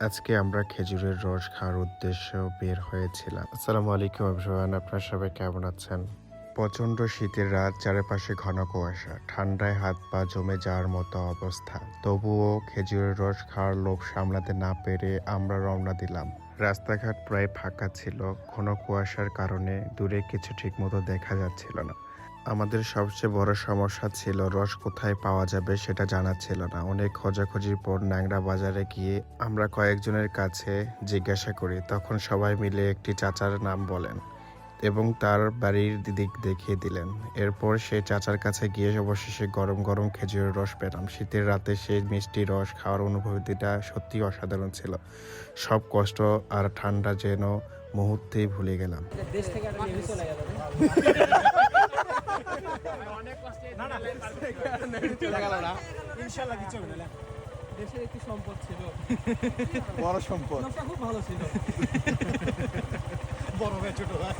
আজকে আমরা খেজুরের রস খাওয়ার উদ্দেশ্য বের হয়েছিলাম। আসসালামু আলাইকুম এভরিওয়ান, আপনারা সবাই কেমন আছেন? প্রচণ্ড শীতের রাত, চারপাশে ঘন কুয়াশা, ঠান্ডায় হাত পা জমে যাওয়ার মতো অবস্থা। তবুও খেজুরের রস খাওয়ার লোভ সামলাতে না পেরে আমরা রওনা দিলাম। রাস্তাঘাট প্রায় ফাঁকা ছিল, ঘন কুয়াশার কারণে দূরে কিছু ঠিকমতো দেখা যাচ্ছিল না। আমাদের সবচেয়ে বড় সমস্যা ছিল রস কোথায় পাওয়া যাবে সেটা জানা ছিল না। অনেক খোঁজাখুঁজির পর ন্যাংরা বাজারে গিয়ে আমরা কয়েকজনের কাছে জিজ্ঞাসা করি। তখন সবাই মিলে একটি চাচার নাম বলেন এবং তার বাড়ির দিক দেখিয়ে দিলেন। এরপর সেই চাচার কাছে গিয়ে অবশেষে গরম গরম খেজুরের রস পেলাম। শীতের রাতে সেই মিষ্টি রস খাওয়ার অনুভূতিটা সত্যি অসাধারণ ছিল। সব কষ্ট আর ঠান্ডা যেন মুহূর্তেই ভুলে গেলাম। দেশ থেকে একটা নিউজ চলে গেল অনেক কষ্টে চলে গেল না ইনশাআল্লাহ কিছু হবে না। দেশের একটি সম্পদ ছিল, বড় সম্পদ, খুব ভালো ছিল। বড় ভাই ছোট ভাই।